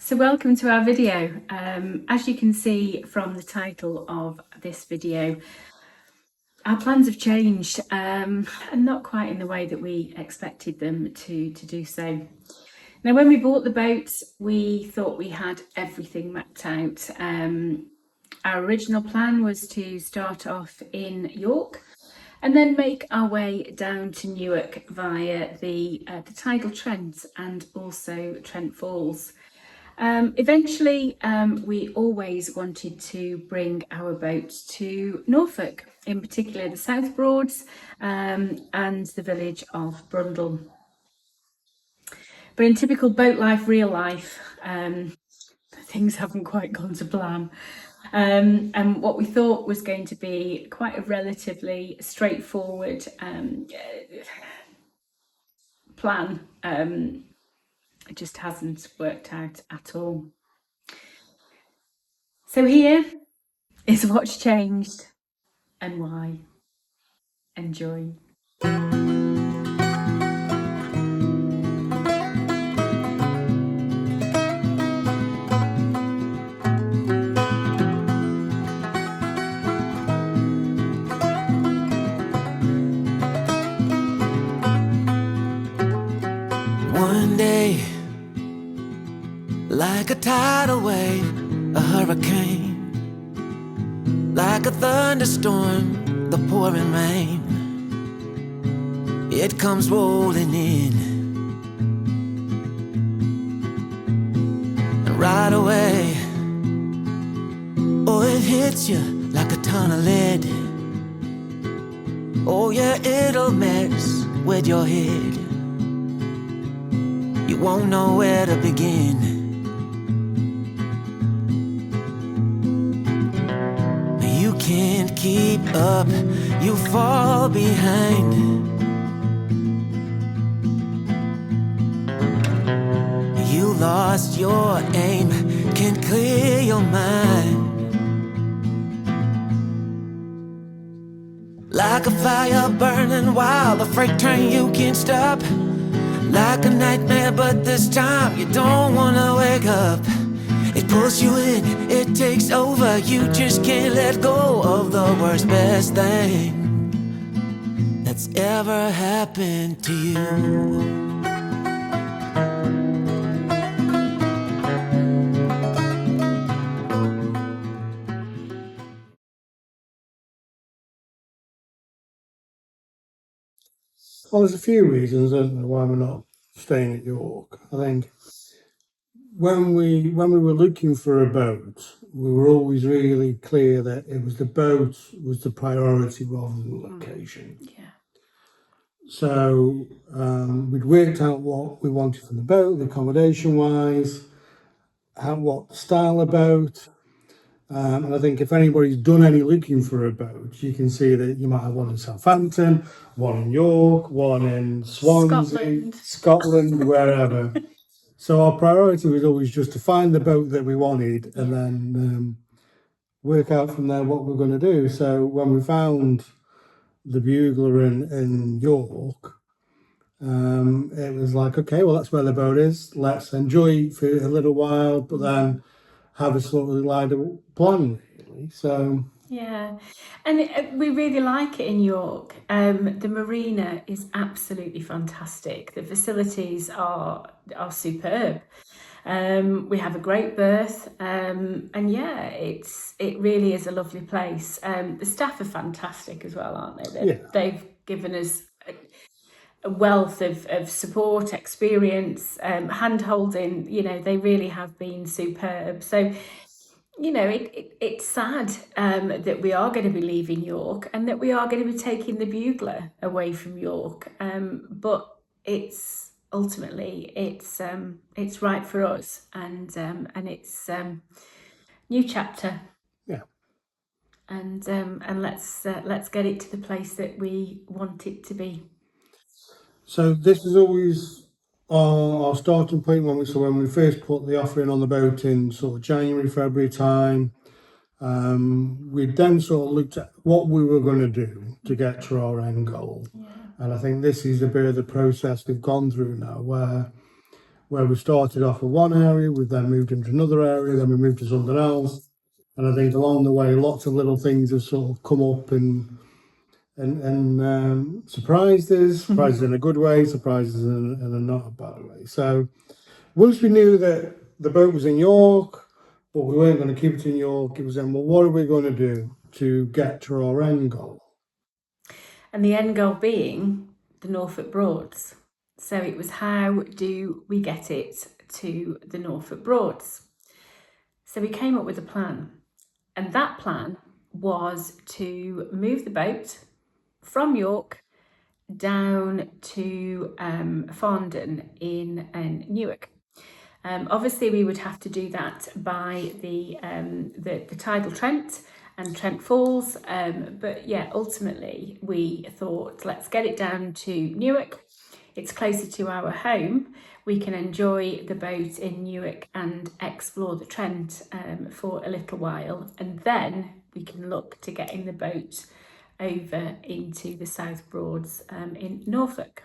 So welcome to our video. As you can see from the title of this video, our plans have changed and not quite in the way that we expected them to do so. Now, when we bought the boat, we thought we had everything mapped out. Our original plan was to start off in York and then make our way down to Newark via the tidal Trent and also Trent Falls. Eventually, we always wanted to bring our boat to Norfolk, in particular the South Broads and the village of Brundall. But in typical boat life, real life, things haven't quite gone to plan. And what we thought was going to be quite a relatively straightforward plan, it just hasn't worked out at all. So here is what's changed and why. Enjoy. One day, like a tidal wave, a hurricane, like a thunderstorm, the pouring rain, it comes rolling in. And right away, oh, it hits you like a ton of lead. Oh yeah, it'll mess with your head. You won't know where to begin. You can't keep up, you fall behind. You lost your aim, can't clear your mind. Like a fire burning wild, a freight train you can't stop. Like a nightmare, but this time you don't wanna wake up. It pulls you in, it takes over. You just can't let go of the worst, best thing that's ever happened to you. Well, there's a few reasons, isn't there, why we're not staying at York. I think when we were looking for a boat, we were always really clear that it was the boat was the priority rather than the location. Yeah. So we'd worked out what we wanted from the boat, the accommodation wise, what style of boat. And I think if anybody's done any looking for a boat, you can see that you might have one in Southampton, one in York, one in Swansea, Scotland, wherever. So our priority was always just to find the boat that we wanted and then work out from there what we're going to do. So when we found the Bugler in York, it was like, okay, well, that's where the boat is. Let's enjoy it for a little while, but then have a sort of like a plan, really. So yeah, and we really like it in York. The marina is absolutely fantastic. The facilities are superb. We have a great berth, and yeah, it really is a lovely place. The staff are fantastic as well, aren't they? They've given us a wealth of support, experience, hand holding. You know, they really have been superb. So, you know, it's sad that we are going to be leaving York and that we are going to be taking the Bugler away from York. But it's ultimately it's right for us, and it's new chapter. Yeah. And let's get it to the place that we want it to be. So this is always our starting point when we first put the offer in on the boat in sort of January, February time. We then sort of looked at what we were going to do to get to our end goal. Yeah. And I think this is a bit of the process we've gone through now, where where we started off with one area, we've then moved into another area, then we moved to something else. And I think along the way, lots of little things have sort of come up and surprised us in a good way, surprised us in a not a bad way. So once we knew that the boat was in York, but we weren't going to keep it in York, it was then, well, what are we going to do to get to our end goal? And the end goal being the Norfolk Broads. So it was, how do we get it to the Norfolk Broads? So we came up with a plan. And that plan was to move the boat from York down to Farndon in Newark. Obviously, we would have to do that by the tidal Trent and Trent Falls, but yeah, ultimately we thought, let's get it down to Newark. It's closer to our home. We can enjoy the boat in Newark and explore the Trent for a little while, and then we can look to getting the boat over into the South Broads in Norfolk.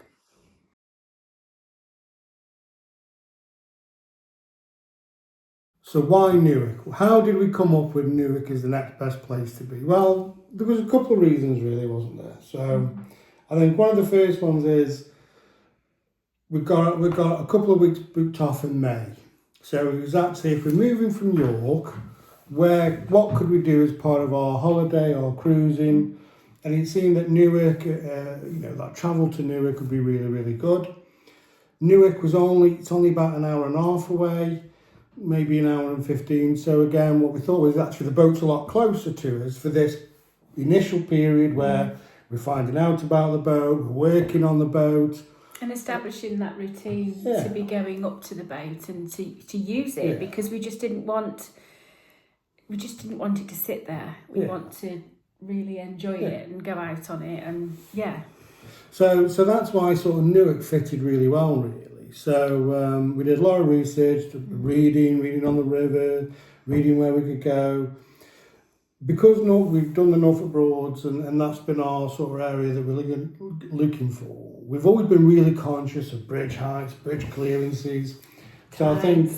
So why Newark? How did we come up with Newark as the next best place to be? Well, there was a couple of reasons really, wasn't there? So I think one of the first ones is we've got a couple of weeks booked off in May. So it was actually, if we're moving from York, what could we do as part of our holiday or cruising? And it seemed that Newark, that travel to Newark would be really, really good. Newark it's only about an hour and a half away, maybe an hour and 15. So again, what we thought was actually the boat's a lot closer to us for this initial period where we're finding out about the boat, we're working on the boat. And establishing that routine to be going up to the boat and to use it, because we just didn't want it to sit there. We want to really enjoy it and go out on it, and So that's why sort of Newark fitted really well, really. So we did a lot of research, reading on the river, reading where we could go. Because we've done the Norfolk Broads and that's been our sort of area that we're looking for. We've always been really conscious of bridge heights, bridge clearances. So I think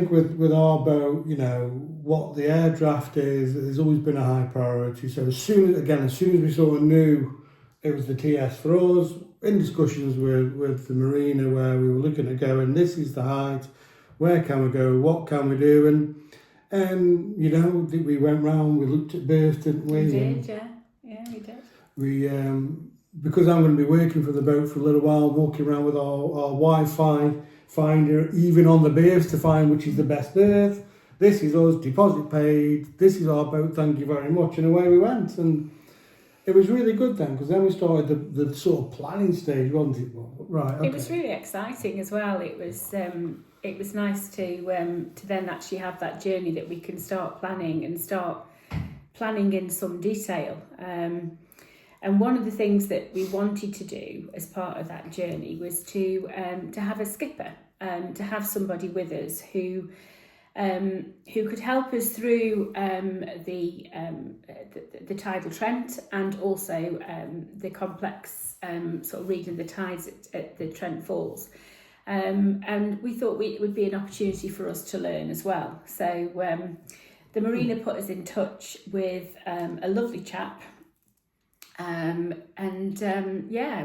with our boat, what the air draft is, has always been a high priority. So as soon as we sort of knew it was the TS for us, in discussions with the marina where we were looking at going, this is the height, where can we go, what can we do, and we went round, we looked at berths, didn't we? We did, we did. We because I'm going to be working for the boat for a little while, walking around with our Wi-Fi finder, even on the berths to find which is the best berth. This is us, deposit paid, this is our boat, thank you very much, and away we went. And it was really good then, because then we started the sort of planning stage, wasn't it? Right. Okay. It was really exciting as well. It was nice to then actually have that journey that we can start planning in some detail. And one of the things that we wanted to do as part of that journey was to have a skipper, to have somebody with us who could help us through the tidal Trent, and also the complex sort of reading the tides at the Trent Falls. And we thought it would be an opportunity for us to learn as well. So the marina put us in touch with a lovely chap.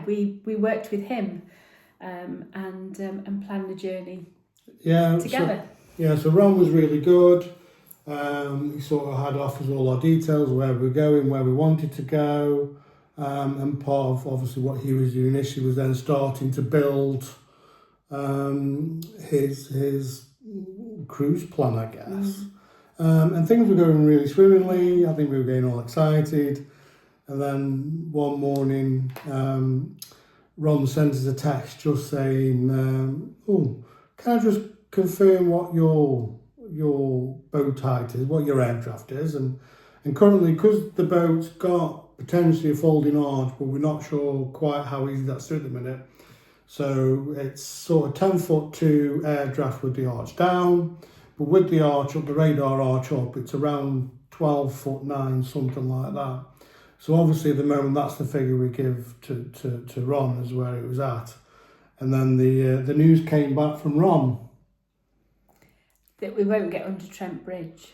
We worked with him and planned the journey together. So Ron was really good. He sort of had offers all our details, where we were going, where we wanted to go, and part of obviously what he was doing initially was then starting to build his cruise plan, I guess. And things were going really swimmingly. I think we were getting all excited. And then one morning, Ron sent us a text just saying, can I just confirm what your boat height is, what your air draft is? And currently, because the boat's got potentially a folding arch, but we're not sure quite how easy that's at the minute. So it's sort of 10 foot 2 air draft with the arch down, but with the arch up, the radar arch up, it's around 12 foot 9, something like that. So obviously at the moment, that's the figure we give to Ron as where it was at. And then the news came back from Ron, that we won't get under Trent Bridge.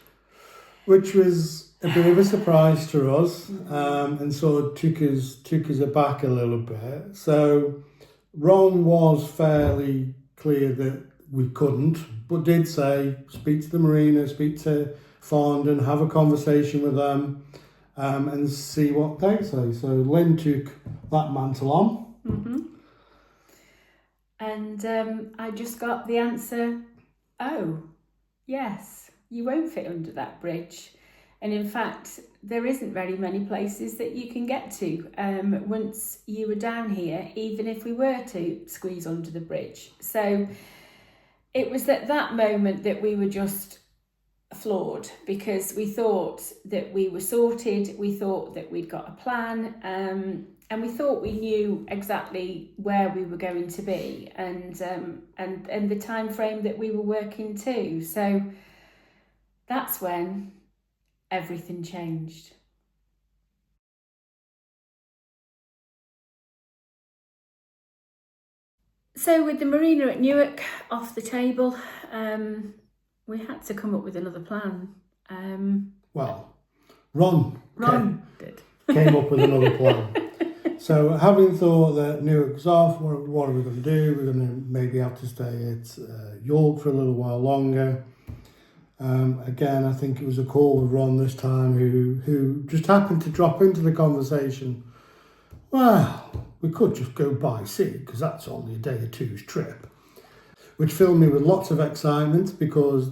which was a bit of a surprise to us, and sort of took us aback a little bit. So Ron was fairly clear that we couldn't, but did say speak to the marina, speak to Farndon, have a conversation with them, and see what they say. So Lynn took that mantle on. Mm-hmm. And I just got the answer, oh, yes, you won't fit under that bridge. And in fact, there isn't very many places that you can get to once you were down here, even if we were to squeeze under the bridge. So it was at that moment that we were just floored, because we thought that we were sorted, we thought that we'd got a plan, and we thought we knew exactly where we were going to be, and the time frame that we were working to. So that's when everything changed. So with the marina at Newark off the table, we had to come up with another plan. Well, Ron did. came up with another plan. So having thought that Newark's off, what are we going to do? We're going to maybe have to stay at York for a little while longer. Again, I think it was a call with Ron this time who just happened to drop into the conversation. Well, we could just go by sea because that's only a day or two's trip, which filled me with lots of excitement because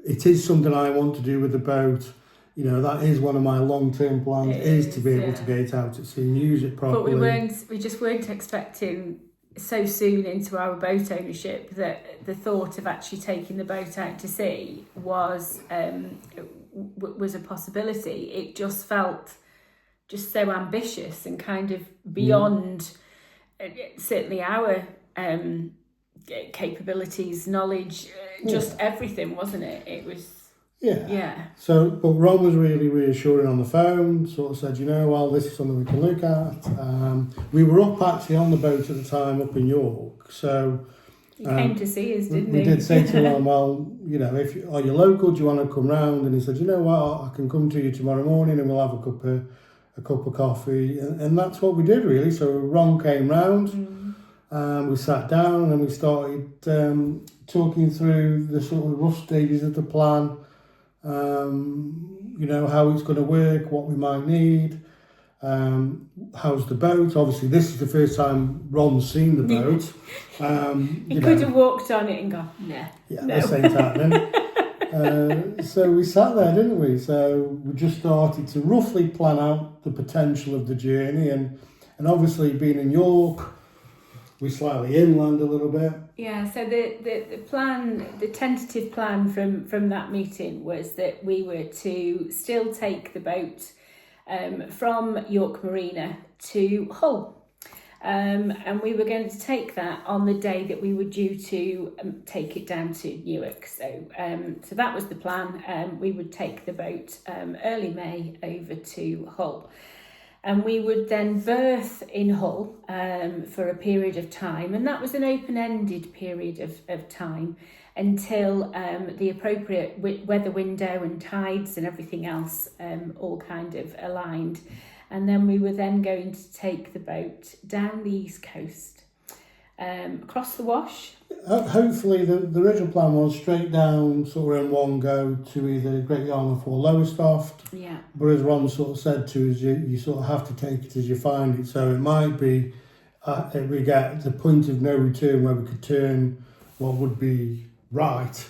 it is something I want to do with the boat. You know, that is one of my long-term plans, is to be able to get out at sea and use it properly. But we just weren't expecting so soon into our boat ownership that the thought of actually taking the boat out to sea was a possibility. It just felt just so ambitious and kind of beyond certainly our capabilities, knowledge, just everything, wasn't it? It was. Yeah. So, but Ron was really reassuring on the phone, sort of said, well, this is something we can look at. We were up actually on the boat at the time up in York. So he came to see us, didn't he? We did say to him, well, are you local? Do you want to come round? And he said, what, I can come to you tomorrow morning and we'll have a cup of coffee. And that's what we did really. So Ron came round, we sat down and we started talking through the sort of rough stages of the plan. How it's going to work, what we might need, how's the boat. Obviously, this is the first time Ron's seen the boat. He could have walked on it and gone, no. This ain't happening. So we sat there, didn't we? So we just started to roughly plan out the potential of the journey, and obviously being in York, we slightly inland a little bit. Yeah, so the plan, the tentative plan from that meeting was that we were to still take the boat from York Marina to Hull. And we were going to take that on the day that we were due to take it down to Newark. So that was the plan. We would take the boat early May over to Hull. And we would then berth in Hull for a period of time. And that was an open-ended period of time until the appropriate weather window and tides and everything else all kind of aligned. And then we were then going to take the boat down the east coast, across the Wash. Hopefully the original plan was straight down sort of in one go to either Great Yarmouth or Lowestoft. Yeah. But as Ron sort of said to us, you sort of have to take it as you find it. So it might be we get the point of no return where we could turn what would be right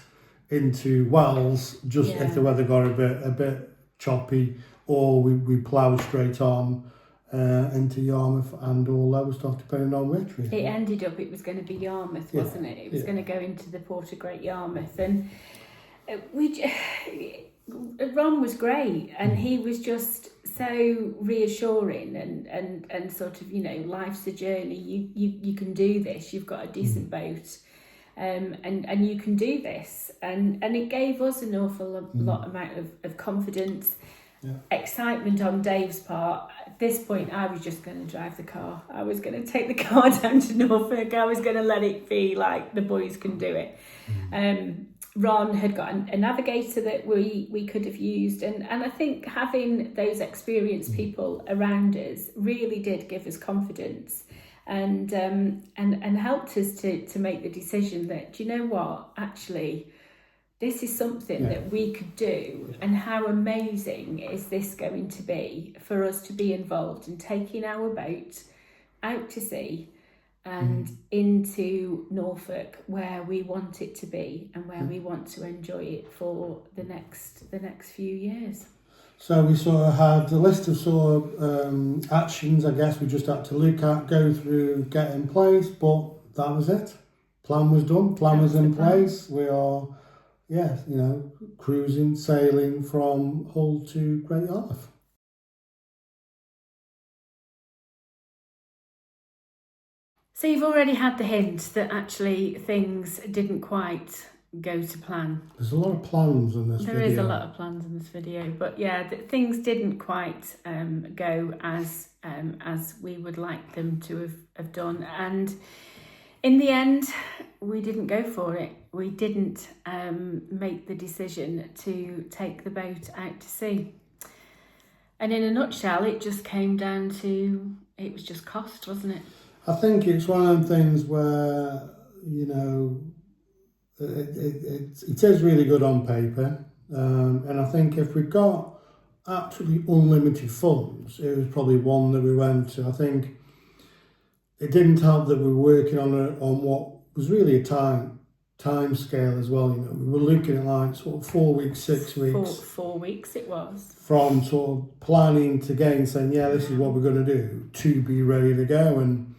into Wells just if the weather got a bit choppy, or we plough straight on into Yarmouth and or Lowestoft, depending on which really. It ended up, it was going to be Yarmouth, wasn't it? It was going to go into the port of Great Yarmouth. And Ron was great, and he was just so reassuring and sort of, life's a journey. You can do this. You've got a decent boat. And you can do this. And it gave us an awful lot amount of confidence. excitement on Dave's part. At this point, I was just going to drive the car. I was going to take the car down to Norfolk. I was going to let it be like the boys can do it. Ron had got a navigator that we could have used, and I think having those experienced people around us really did give us confidence, and helped us to make the decision that, do you know what, actually this is something that we could do, and how amazing is this going to be for us to be involved in taking our boat out to sea and into Norfolk, where we want it to be and where we want to enjoy it for the next few years. So we sort of had a list of sort of actions, I guess, we just had to look at, go through, get in place, but that was it. Plan was done, plan was in place. We are, cruising, sailing from Hull to Great Yarmouth. So you've already had the hint that actually things didn't quite go to plan. There's a lot of plans in this video. There is a lot of plans in this video, but things didn't quite go as we would like them to have done. And in the end, we didn't go for it. We didn't make the decision to take the boat out to sea. And in a nutshell, it just came down to, it was just cost, wasn't it? I think it's one of them things where, it is really good on paper. And I think if we got absolutely unlimited funds, it was probably one that we went to. I think it didn't help that we were working on what was really a time scale as well. We were looking at like sort of 4 weeks, 6 weeks. 4 weeks it was. From sort of planning to getting saying, this is what we're going to do, to be ready to go. And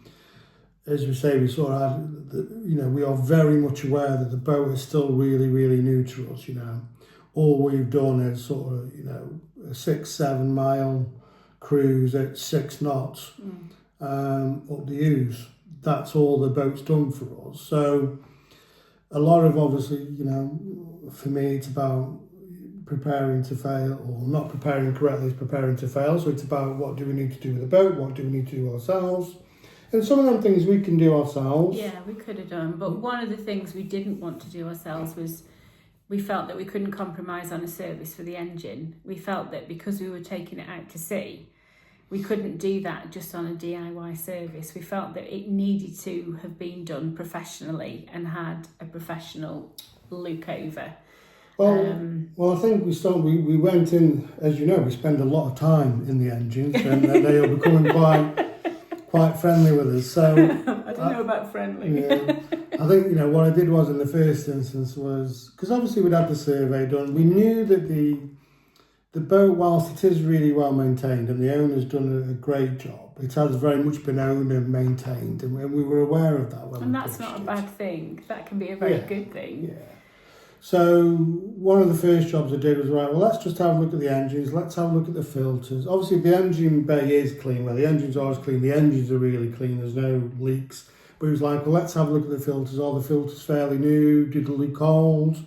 as we say, we sort of had, we are very much aware that the boat is still really, really new to us. All we've done is sort of, a 6-7 mile cruise at 6 knots up the Ouse. That's all the boat's done for us. So a lot of, obviously, for me, it's about preparing to fail, or not preparing correctly, it's preparing to fail. So it's about, what do we need to do with the boat? What do we need to do ourselves? And some of them things we can do ourselves. Yeah, we could have done. But one of the things we didn't want to do ourselves was, we felt that we couldn't compromise on a service for the engine. We felt that because we were taking it out to sea, we couldn't do that just on a DIY service. We felt that it needed to have been done professionally and had a professional look over. Well, I think we went in, as you know, we spend a lot of time in the engines, and they are becoming quite friendly with us. So I don't know about friendly. Yeah, I think, what I did was, in the first instance, was, because obviously we'd had the survey done, we knew that the boat, whilst it is really well maintained and the owner's done a great job, it has very much been owned and maintained, and we were aware of that. And that's not a bad thing. That can be a very good thing. Yeah. So one of the first jobs I did was, let's just have a look at the engines, let's have a look at the filters. Obviously the engine bay is clean, the engines are always clean, the engines are really clean, there's no leaks. But it was like, let's have a look at the filters. Are the filters fairly new? Did they leak old?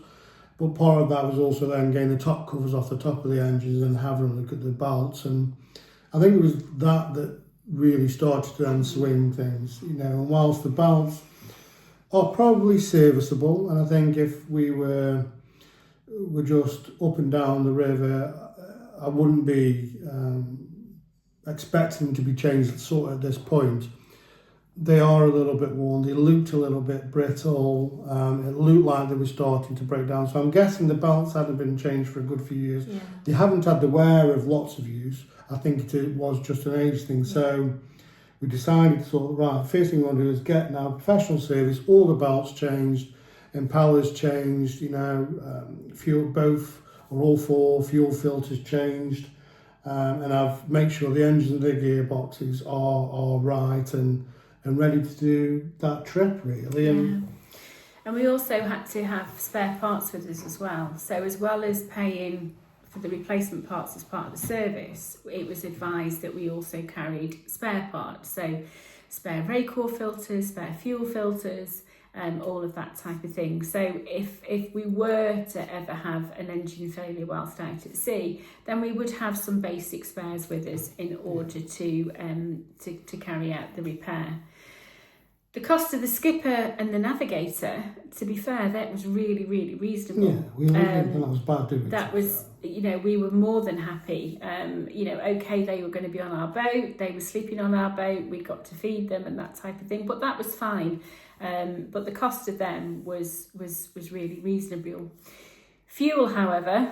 But part of that was also then getting the top covers off the top of the engines and having a look at the belts. And I think it was that really started to then swing things, and whilst the belts are probably serviceable, and I think if we were just up and down the river, I wouldn't be expecting them to be changed sort of at this point. They are a little bit worn, they looked a little bit brittle, it looked like they were starting to break down. So I'm guessing the belts hadn't been changed for a good few years. Yeah. They haven't had the wear of lots of use. I think it was just an age thing. So we decided first thing we want to do is get now professional service, all the belts changed, impellers changed, fuel, both or all 4 fuel filters changed, and I've made sure the engines and the gearboxes are right and ready to do that trip, really. And we also had to have spare parts with us as well. So as well as paying for the replacement parts as part of the service, it was advised that we also carried spare parts. So spare Raycor filters, spare fuel filters, all of that type of thing. So if we were to ever have an engine failure whilst out at sea, then we would have some basic spares with us in order to carry out the repair. The cost of the skipper and the navigator, to be fair, that was really, really reasonable. Yeah, we didn't think that was bad, did we? That was, we were more than happy. Okay, they were going to be on our boat, they were sleeping on our boat, we got to feed them and that type of thing, but that was fine. But the cost of them was really reasonable. Fuel, however,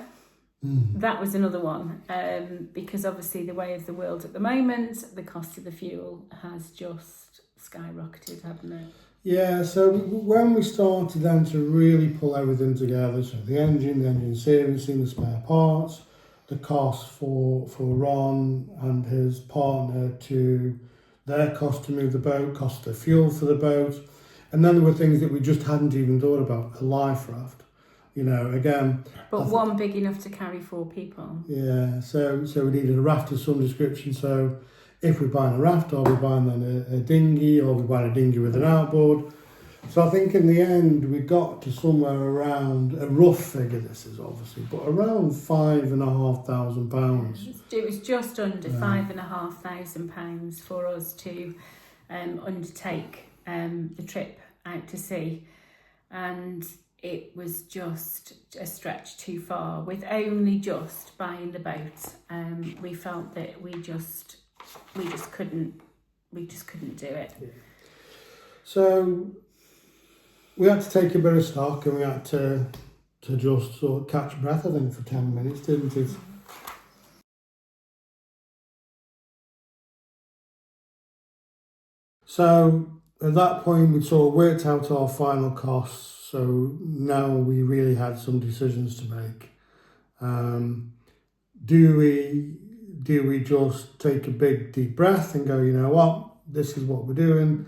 that was another one, because obviously the way of the world at the moment, the cost of the fuel has just skyrocketed, haven't it? Yeah, so when we started then to really pull everything together, so the engine servicing, the spare parts, the cost for Ron and his partner to their cost to move the boat, cost of fuel for the boat, and then there were things that we just hadn't even thought about, a life raft, again. But one big enough to carry 4 people. Yeah, so we needed a raft of some description, so if we're buying a raft, or we're buying then a dinghy, or we're buying a dinghy with an outboard. So I think in the end we got to somewhere around, a rough figure this is obviously, but around £5,500. It was just under £5,500 for us to undertake the trip out to sea, and it was just a stretch too far. With only just buying the boat, we felt that we just couldn't do it. Yeah. So we had to take a bit of stock, and we had to just sort of catch breath, I think, for 10 minutes, didn't it? So at that point we sort of worked out our final costs, so now we really had some decisions to make. Do we just take a big deep breath and go, you know what, this is what we're doing,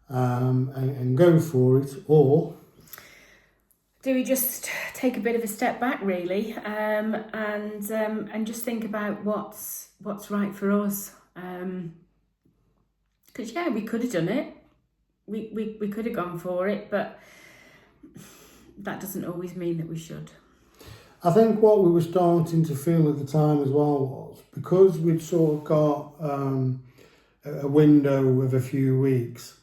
and go for it, or do we just take a bit of a step back, really, and just think about what's right for us? Because we could have done it, we could have gone for it, but that doesn't always mean that we should. I think what we were starting to feel at the time as well was, because we'd sort of got a window of a few weeks,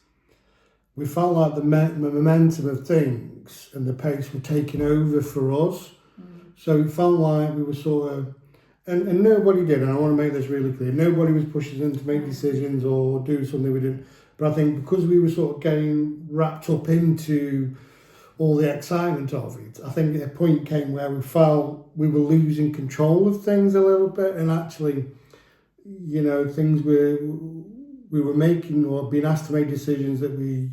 we felt like the momentum of things and the pace were taking over for us. So it felt like we were sort of, and nobody did, and I want to make this really clear, nobody was pushing us in to make decisions or do something we didn't. But I think because we were sort of getting wrapped up into all the excitement of it, I think a point came where we felt we were losing control of things a little bit, and actually, things we were making or being asked to make decisions that we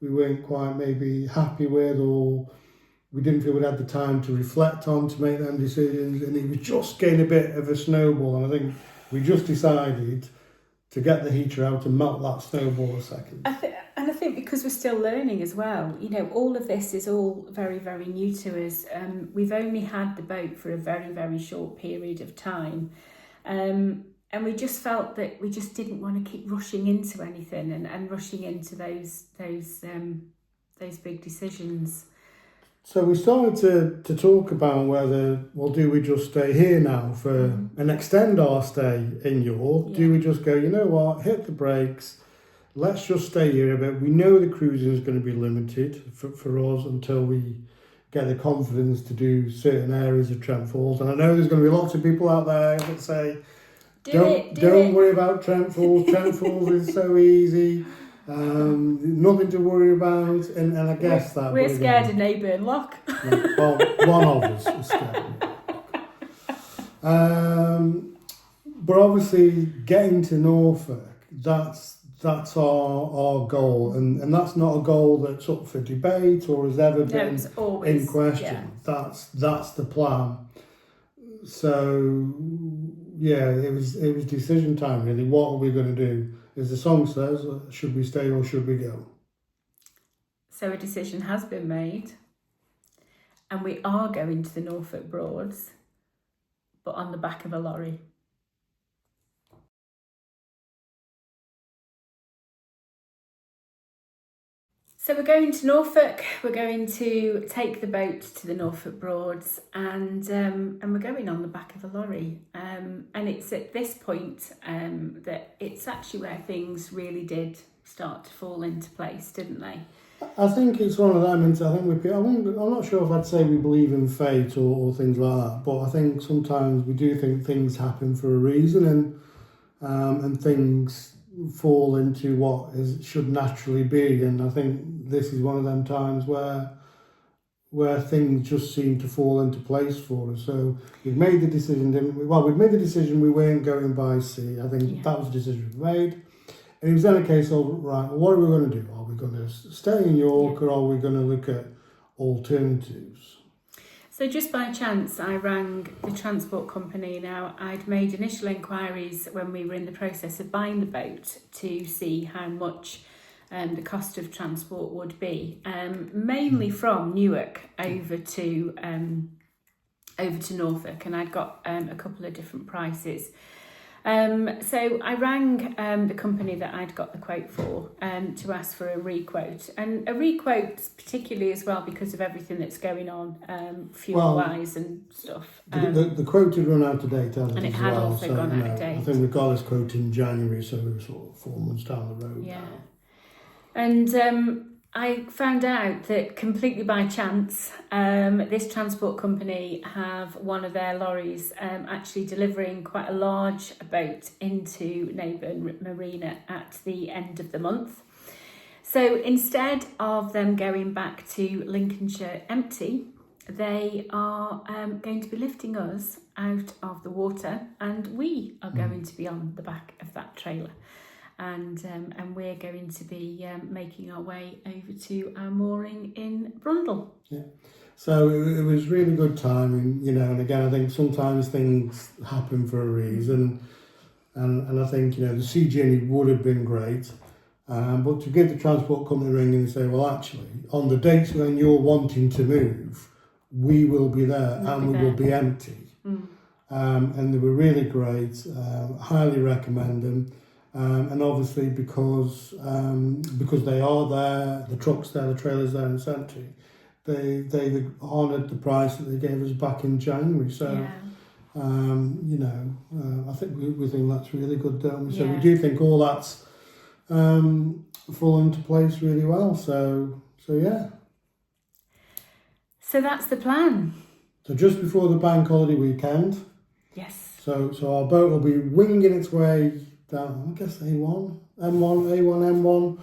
weren't quite maybe happy with, or we didn't feel we had the time to reflect on to make them decisions, and it was just getting a bit of a snowball. And I think we just decided to get the heater out and melt that snowball a second. And I think because we're still learning as well, all of this is all very, very new to us. We've only had the boat for a very, very short period of time. And we just felt that we just didn't want to keep rushing into anything and rushing into those big decisions. So we started to talk about whether, do we just stay here now and extend our stay in York? Yeah. Do we just go, you know what, hit the brakes, let's just stay here a bit. We know the cruising is going to be limited for us until we get the confidence to do certain areas of Trent Falls. And I know there's going to be lots of people out there that say, don't worry about Trent Falls. Trent Falls is so easy. Nothing to worry about, and I guess we're scared of Neyburn Lock. Well, one of us is scared. But obviously, getting to Norfolk, that's our goal, and that's not a goal that's up for debate or has ever been in question. Yeah. That's the plan. So yeah, it was decision time really. What are we going to do? As the song says, should we stay or should we go? So a decision has been made, and we are going to the Norfolk Broads, but on the back of a lorry. So we're going to Norfolk. We're going to take the boat to the Norfolk Broads, and we're going on the back of a lorry. And it's at this point that it's actually where things really did start to fall into place, didn't they? I think it's one of them, and I'm not sure if I'd say we believe in fate or things like that, but I think sometimes we do think things happen for a reason, and things fall into what should naturally be, and I think this is one of them times where things just seem to fall into place for us. So we've made the decision, didn't we? Well, we've made the decision we weren't going by sea. I think that was the decision we made. And it was then a case of, right, what are we going to do? Are we going to stay in York, or are we going to look at alternatives? So just by chance, I rang the transport company. Now, I'd made initial inquiries when we were in the process of buying the boat to see how much the cost of transport would be, mainly from Newark over to Norfolk, and I'd got a couple of different prices. So I rang the company that I'd got the quote for to ask for a requote, and a requote particularly as well because of everything that's going on fuel-wise and stuff. The quote had run out of date, and it had also gone out of date. I think we got this quote in January, so we were sort of 4 months down the road. Yeah, and I found out that completely by chance, this transport company have one of their lorries actually delivering quite a large boat into Neyburn Marina at the end of the month. So instead of them going back to Lincolnshire empty, they are going to be lifting us out of the water, and we are going to be on the back of that trailer. And we're going to be making our way over to our mooring in Brundall. Yeah, so it was really good timing, and again, I think sometimes things happen for a reason, and I think, the sea journey would have been great, but to give the transport company a ring and say, well, actually, on the dates when you're wanting to move, we will be there and we will be empty. And they were really great, highly recommend them. And obviously because they are there, the truck's there, the trailer's there, and empty, they've honoured the price that they gave us back in January. So, I think we think that's really good, don't we? So we do think all that's fallen into place really well. So yeah. So that's the plan. So just before the bank holiday weekend. Yes. So our boat will be winging its way down, I guess A1, M1,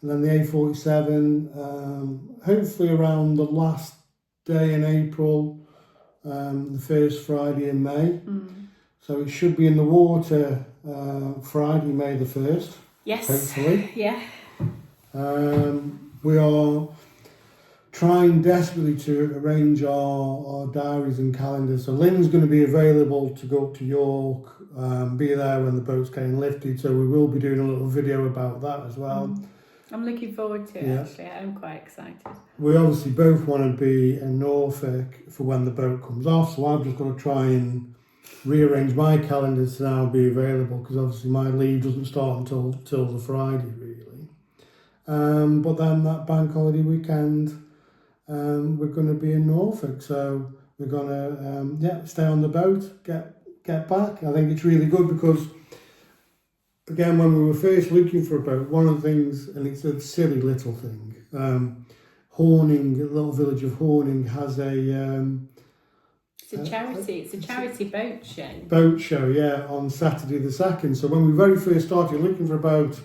and then the A47, hopefully around the last day in April, the first Friday in May. So it should be in the water Friday, May the 1st. Yes. Hopefully. Yeah. We are trying desperately to arrange our diaries and calendars. So Lynn's going to be available to go up to York, be there when the boat's getting lifted. So we will be doing a little video about that as well. I'm looking forward to it, actually. I'm quite excited. We obviously both want to be in Norfolk for when the boat comes off. So I've just got to try and rearrange my calendar to now be available, because obviously my leave doesn't start until the Friday, really. But then that bank holiday weekend, we're going to be in Norfolk, so we're going to stay on the boat, get back. I think it's really good because, again, when we were first looking for a boat, one of the things, and it's a silly little thing, Horning, the little village of Horning, has it's a charity boat show. Boat show, yeah, on Saturday the 2nd. So when we very first started looking for a boat,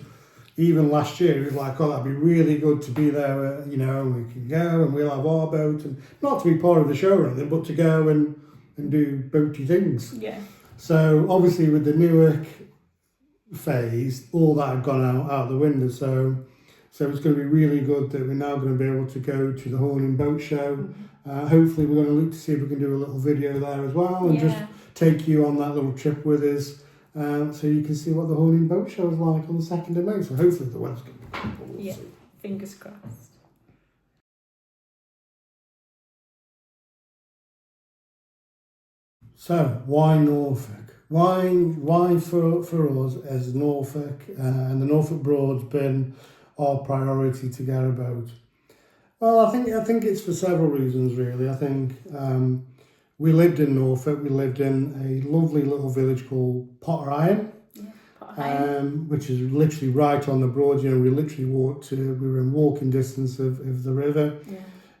even last year, it was like, oh, that'd be really good to be there, and we can go and we'll have our boat, and not to be part of the show or anything, but to go and do boaty things. Yeah. So obviously with the Newark phase, all that had gone out the window. So it's going to be really good that we're now going to be able to go to the Horning Boat Show. Hopefully we're going to look to see if we can do a little video there as well, and just take you on that little trip with us. So you can see what the Horning Boat Show is like on the 2nd of May. So hopefully the weather's going to be good. We'll see. Fingers crossed. So why Norfolk? Why for us as Norfolk and the Norfolk Broads been our priority to get a boat? Well, I think it's for several reasons, really. I think we lived in Norfolk. We lived in a lovely little village called Potter Iron, which is literally right on the Broads. You know, we literally we were in walking distance of the river. Yeah.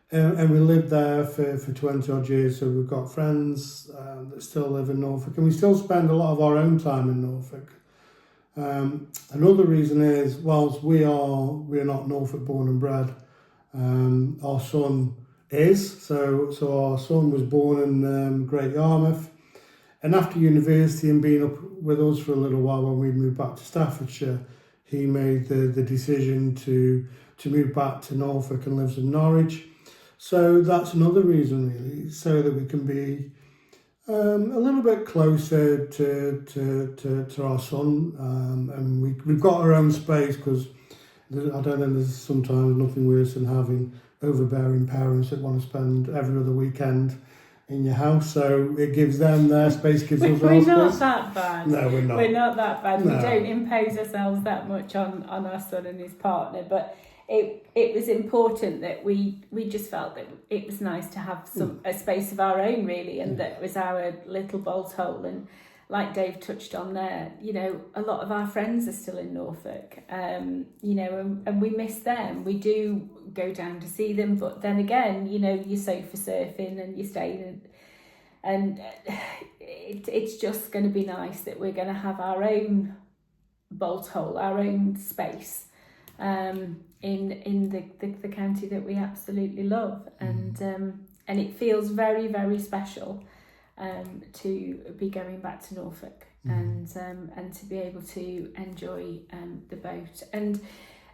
And we lived there for 20 odd years, so we've got friends that still live in Norfolk, and we still spend a lot of our own time in Norfolk. Another reason is, whilst we're not Norfolk born and bred, our son is. So our son was born in Great Yarmouth, and after university and being up with us for a little while when we moved back to Staffordshire, he made the decision to move back to Norfolk and lives in Norwich. So that's another reason, really, so that we can be a little bit closer to our son, and we've got our own space, because I don't know, there's sometimes nothing worse than having overbearing parents that want to spend every other weekend in your house. So it gives them their space, gives us our space. We're not that bad. No, we're not. We're not that bad. No. We don't impose ourselves that much on our son and his partner, but it was important that we just felt that it was nice to have a space of our own, really, and that was our little bolt hole. And like Dave touched on there, you know, a lot of our friends are still in Norfolk, you know, and we miss them. We do go down to see them, but then again, you know, you're sofa surfing and you're staying, and it's just going to be nice that we're going to have our own bolt hole, our own space, in the county that we absolutely love, and it feels very, very special to be going back to Norfolk, and to be able to enjoy the boat and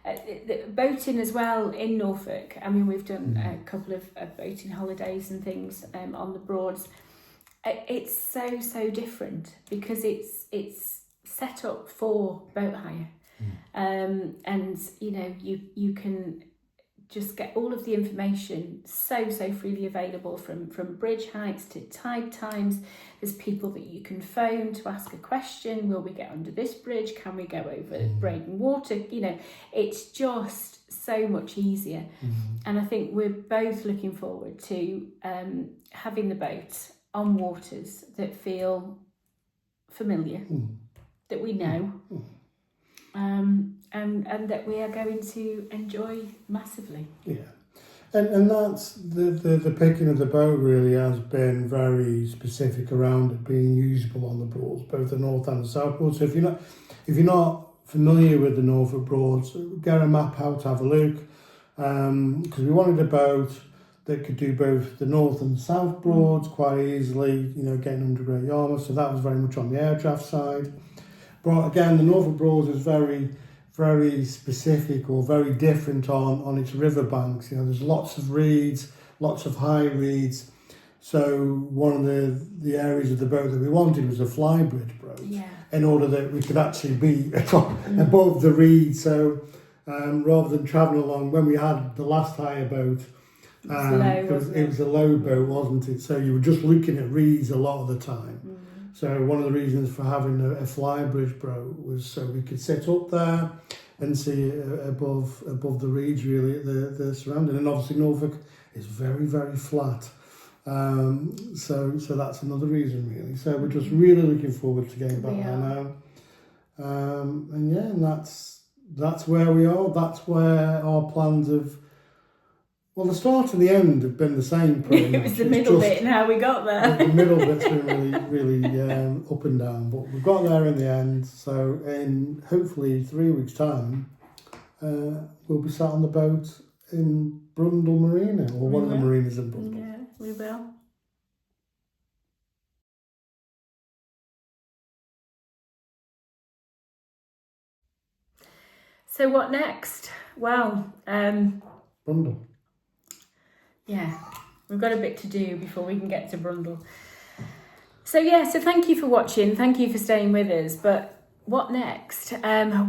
the boating as well in Norfolk. I mean, we've done a couple of boating holidays and things on the Broads. It's so different because it's set up for boat hire. And you know, you can just get all of the information so freely available, from bridge heights to tide times. There's people that you can phone to ask a question. Will we get under this bridge? Can we go over Braden Water? You know, it's just so much easier. And I think we're both looking forward to having the boat on waters that feel familiar, that we know. And that we are going to enjoy massively. Yeah, and that's the picking of the boat really has been very specific around it being usable on the Broads, both the North and the South Broads. So if you're not familiar with the Norfolk Broads, get a map out to have a look, because we wanted a boat that could do both the North and the South Broads quite easily, you know, getting under Great Yarmouth. So that was very much on the air draft side. But again, the Norfolk Broads is very, very specific or very different on its riverbanks. You know, there's lots of reeds, lots of high reeds. So one of the areas of the boat that we wanted was a flybridge boat, in order that we could actually be above the reeds. So rather than travelling along, when we had the last hire boat, it was a low boat, wasn't it? So you were just looking at reeds a lot of the time. So one of the reasons for having a flybridge boat was so we could sit up there and see above the reeds, really, the surrounding. And obviously Norfolk is very, very flat. So that's another reason, really. So we're just really looking forward to getting back there now. And that's where we are. That's where our plans have. Well, the start and the end have been the same, pretty much. It was the middle bit and how we got there. The middle bit's been really up and down, but we've got there in the end. So in hopefully 3 weeks' time, we'll be sat on the boat in Brundall Marina, or one of the marinas in Brundall. Yeah, we will. So what next? Well, Brundall. Yeah, we've got a bit to do before we can get to Brundall. So thank you for watching. Thank you for staying with us. But what next?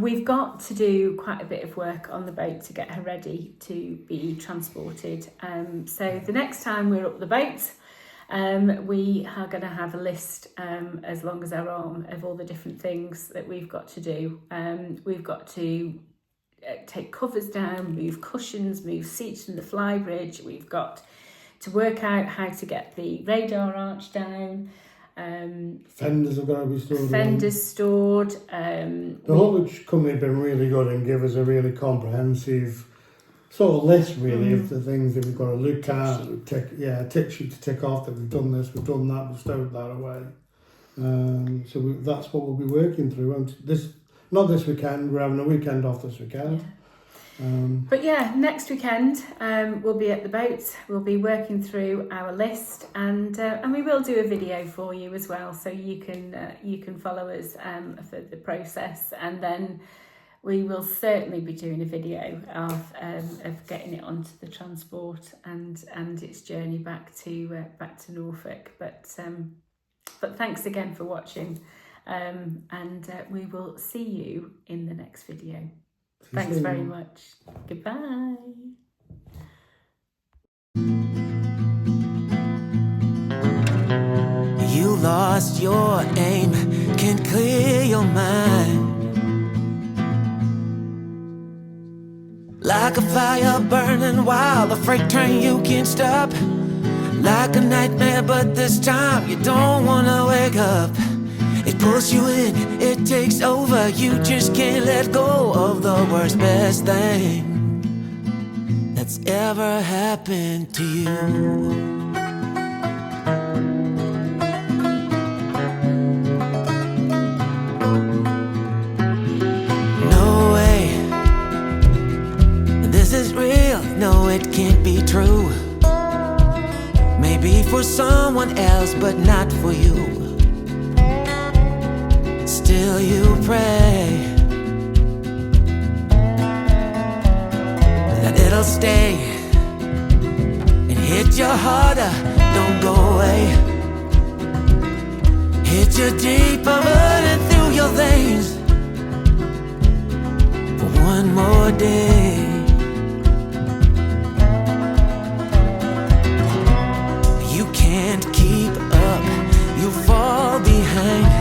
We've got to do quite a bit of work on the boat to get her ready to be transported. So the next time we're up the boat, we are going to have a list as long as our arm of all the different things that we've got to do. We've got to take covers down, move cushions, move seats from the flybridge. We've got to work out how to get the radar arch down. Fenders have got to be stored. Fenders stored. The haulage company have been really good and give us a really comprehensive sort of list, really, of the things that we've got to look at. Tick sheet to tick off that we've done this, we've done that, we've stowed that away. That's what we'll be working through. And not this weekend, we're having a weekend off this weekend. Yeah. But yeah, next weekend we'll be at the boats. We'll be working through our list, and we will do a video for you as well, so you can follow us for the process. And then we will certainly be doing a video of getting it onto the transport and its journey back to Norfolk. But thanks again for watching, and we will see you in the next video. Thanks very much. Goodbye. You lost your aim, can't clear your mind. Like a fire burning wild, a freight train you can't stop. Like a nightmare, but this time you don't wanna wake up. It pulls you in, it takes over. You just can't let go of the worst, best thing that's ever happened to you. No way, this is real. No, it can't be true. Maybe for someone else, but not for you. Still you pray that it'll stay and hit you harder, don't go away. Hit you deeper, running through your veins for one more day. You can't keep up, you fall behind.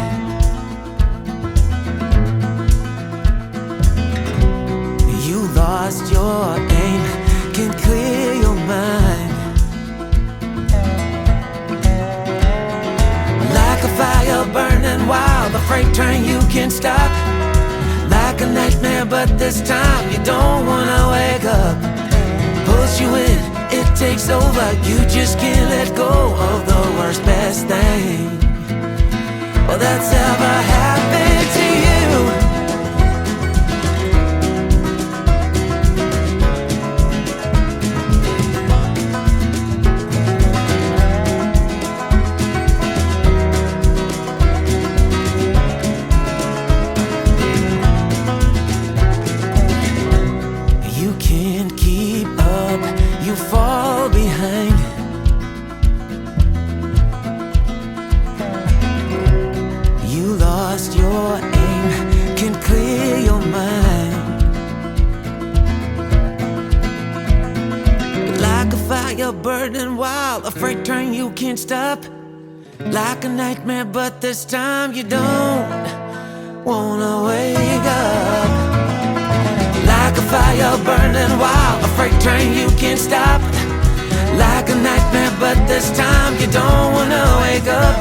Lost your aim, can't clear your mind. Like a fire burning wild, a freight train you can't stop. Like a nightmare, but this time you don't wanna wake up. Pulls you in, it takes over. You just can't let go of the worst, best thing well that's ever happened to you. Fall behind. You lost your aim, can't clear your mind. Like a fire burning wild, a freight train you can't stop. Like a nightmare, but this time you don't wanna wake up. Like a fire burning wild, a freight train you can't stop. Like a nightmare, but this time you don't wanna wake up.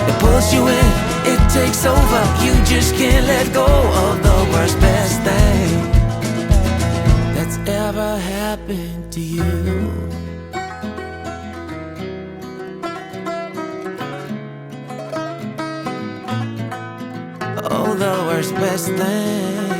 It pulls you in, it takes over. You just can't let go of the worst, best thing that's ever happened to you. Oh, the worst, best thing